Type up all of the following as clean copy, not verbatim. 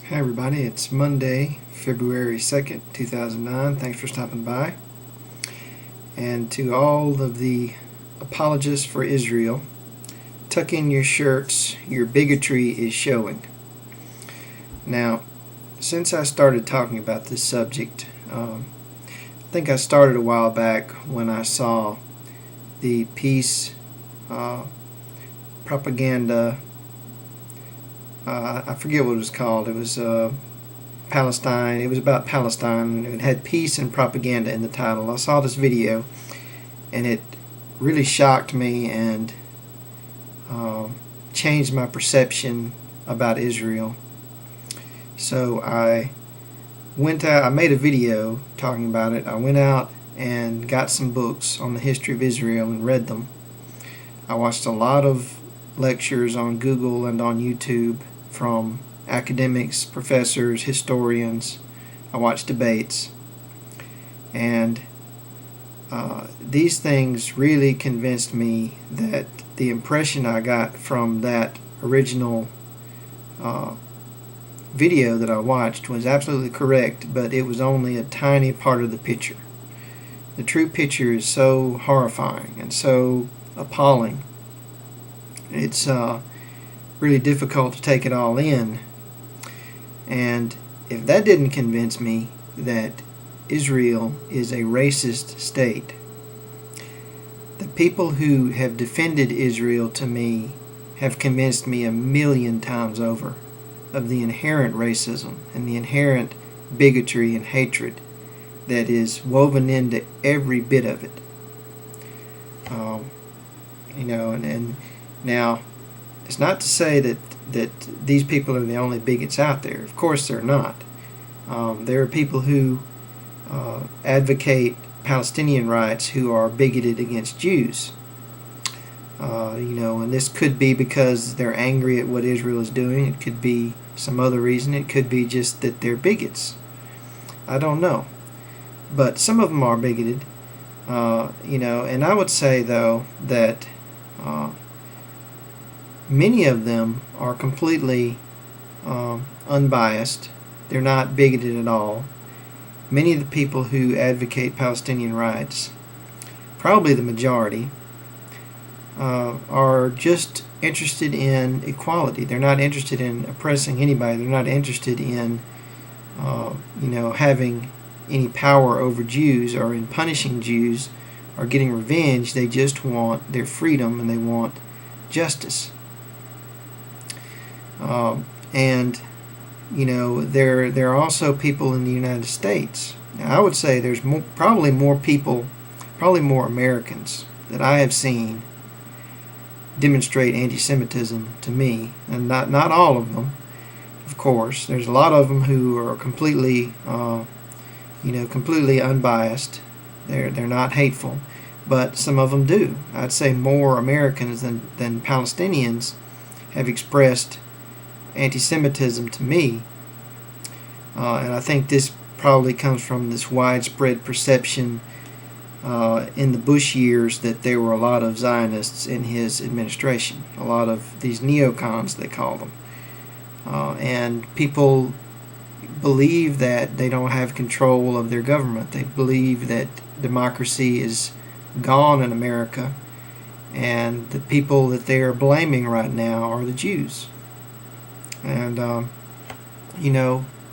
Hi everybody, it's Monday, February 2nd, 2009. Thanks for stopping by. And to all of the apologists for Israel, tuck in your shirts, your bigotry is showing. Now, since I started talking about this subject, I think I started a while back when I saw the peace propaganda. I forget what it was called. It was Palestine. It was about Palestine. It had peace and propaganda in the title. I saw this video, and it really shocked me and changed my perception about Israel. So I went out. I made a video talking about it. I went out and got some books on the history of Israel and read them. I watched a lot of lectures on Google and on YouTube from academics, professors, historians. I watched debates, and these things really convinced me that the impression I got from that original video that I watched was absolutely correct, but it was only a tiny part of the picture. The true picture is so horrifying and so appalling. It's really difficult to take it all in. And if that didn't convince me that Israel is a racist state, the people who have defended Israel to me have convinced me 1,000,000 times over of the inherent racism and the inherent bigotry and hatred that is woven into every bit of it. And now, it's not to say that these people are the only bigots out there. Of course they're not. There are people who advocate Palestinian rights who are bigoted against Jews. And this could be because they're angry at what Israel is doing. It could be some other reason. It could be just that they're bigots. I don't know. But some of them are bigoted. And I would say, though, that many of them are completely unbiased. They're not bigoted at all. Many of the people who advocate Palestinian rights, probably the majority, are just interested in equality. They're not interested in oppressing anybody. They're not interested in having any power over Jews or in punishing Jews or getting revenge. They just want their freedom and they want justice. There are also people in the United States. Now, I would say there's probably more people, probably more Americans that I have seen demonstrate anti-Semitism to me, and not all of them, of course. There's a lot of them who are completely, completely unbiased. They're not hateful, but some of them do. I'd say more Americans than Palestinians have expressed anti-Semitism to me, and I think this probably comes from this widespread perception in the Bush years that there were a lot of Zionists in his administration, a lot of these neocons, they call them, and people believe that they don't have control of their government. They believe that democracy is gone in America, and the people that they are blaming right now are the Jews. And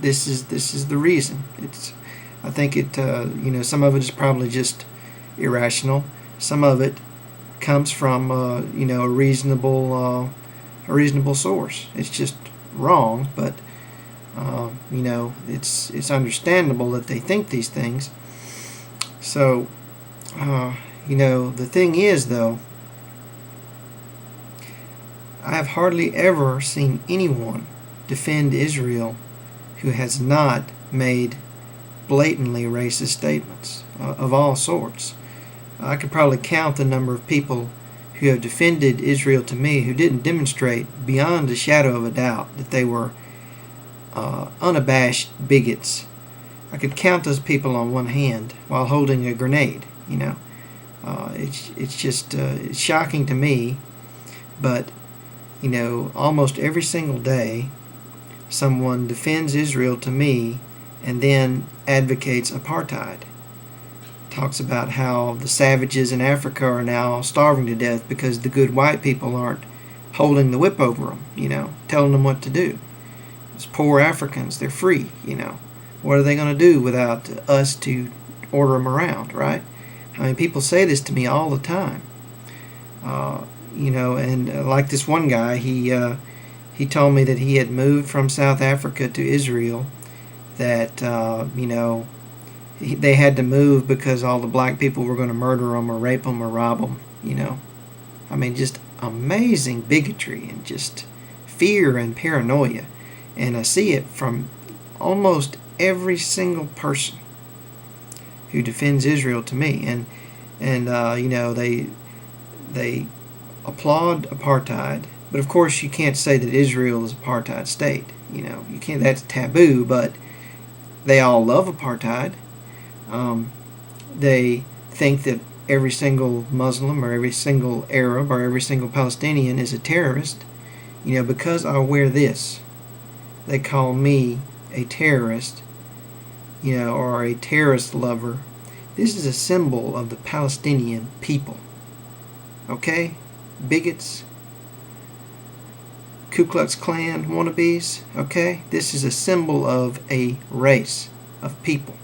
this is the reason. I think some of it is probably just irrational. Some of it comes from a reasonable source. It's just wrong, but it's understandable that they think these things. So the thing is, though, I have hardly ever seen anyone defend Israel who has not made blatantly racist statements of all sorts. I could probably count the number of people who have defended Israel to me who didn't demonstrate beyond a shadow of a doubt that they were unabashed bigots. I could count those people on one hand while holding a grenade. It's just it's shocking to me, but almost every single day someone defends Israel to me and then advocates apartheid. Talks about how the savages in Africa are now starving to death because the good white people aren't holding the whip over them, telling them what to do. It's poor Africans, they're free, What are they going to do without us to order them around, right? I mean, people say this to me all the time. And like this one guy, he told me that he had moved from South Africa to Israel, that, they had to move because all the black people were going to murder them or rape them or rob them, I mean, just amazing bigotry and just fear and paranoia. And I see it from almost every single person who defends Israel to me. And they applaud apartheid, but of course you can't say that Israel is an apartheid state. You can't. That's taboo. But they all love apartheid. They think that every single Muslim or every single Arab or every single Palestinian is a terrorist. Because I wear this, they call me a terrorist, or a terrorist lover. This is a symbol of the Palestinian people. Okay? Bigots, Ku Klux Klan wannabes, okay? This is a symbol of a race of people.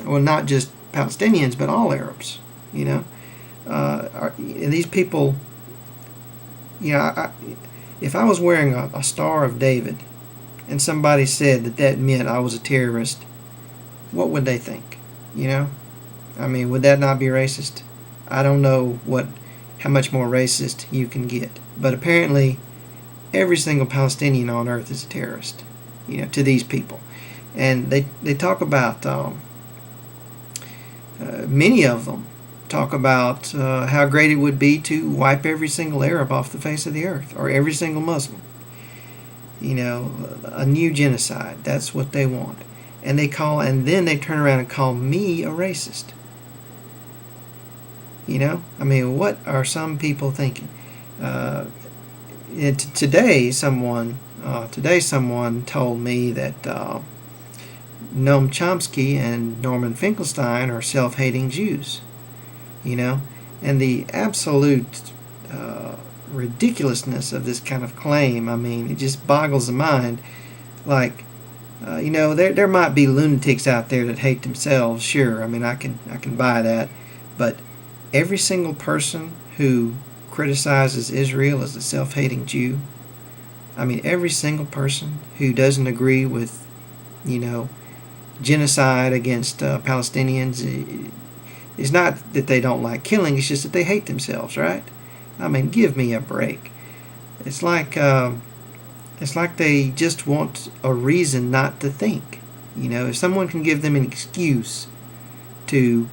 Well, not just Palestinians, but all Arabs, and these people, if I was wearing a Star of David and somebody said that meant I was a terrorist, what would they think? I mean, would that not be racist? I don't know how much more racist you can get. But apparently, every single Palestinian on earth is a terrorist, to these people. And they talk about, many of them talk about how great it would be to wipe every single Arab off the face of the earth, or every single Muslim. A new genocide. That's what they want. And then they turn around and call me a racist. I mean, what are some people thinking? Today, someone told me that Noam Chomsky and Norman Finkelstein are self-hating Jews. And the absolute ridiculousn't of this kind of claim. I mean, it just boggles the mind. Like, there might be lunatics out there that hate themselves. Sure, I mean, I can buy that, but every single person who criticizes Israel as a self-hating Jew, I mean, every single person who doesn't agree with, genocide against Palestinians, it's not that they don't like killing, it's just that they hate themselves, right? I mean, give me a break. It's like they just want a reason not to think. If someone can give them an excuse to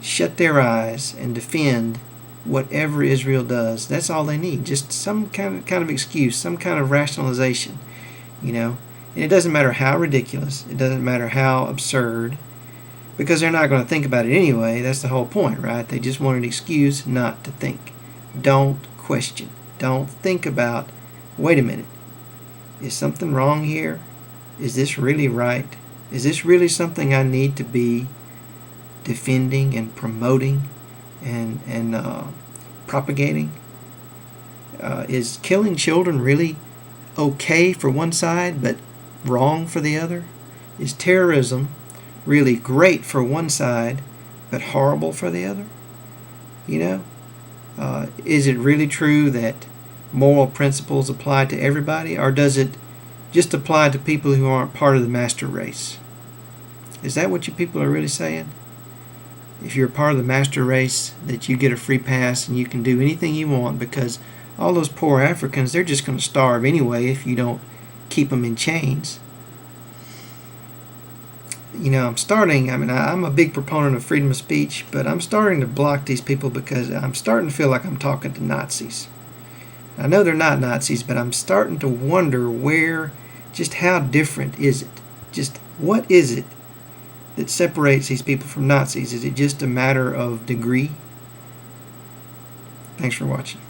shut their eyes and defend whatever Israel does, that's all they need. Just some kind of excuse, some kind of rationalization, And it doesn't matter how ridiculous, it doesn't matter how absurd, because they're not going to think about it anyway. That's the whole point, right? They just want an excuse not to think. Don't question. Don't think about, wait a minute, is something wrong here? Is this really right? Is this really something I need to be defending and promoting and propagating? Is killing children really okay for one side but wrong for the other? Is terrorism really great for one side but horrible for the other? Is it really true that moral principles apply to everybody, or does it just apply to people who aren't part of the master race? Is that what you people are really saying? If you're part of the master race, that you get a free pass and you can do anything you want, because all those poor Africans, they're just going to starve anyway if you don't keep them in chains. I'm a big proponent of freedom of speech, but I'm starting to block these people because I'm starting to feel like I'm talking to Nazis. I know they're not Nazis, but I'm starting to wonder just how different is it? Just what is it that separates these people from Nazis? Is it just a matter of degree? Thanks for watching.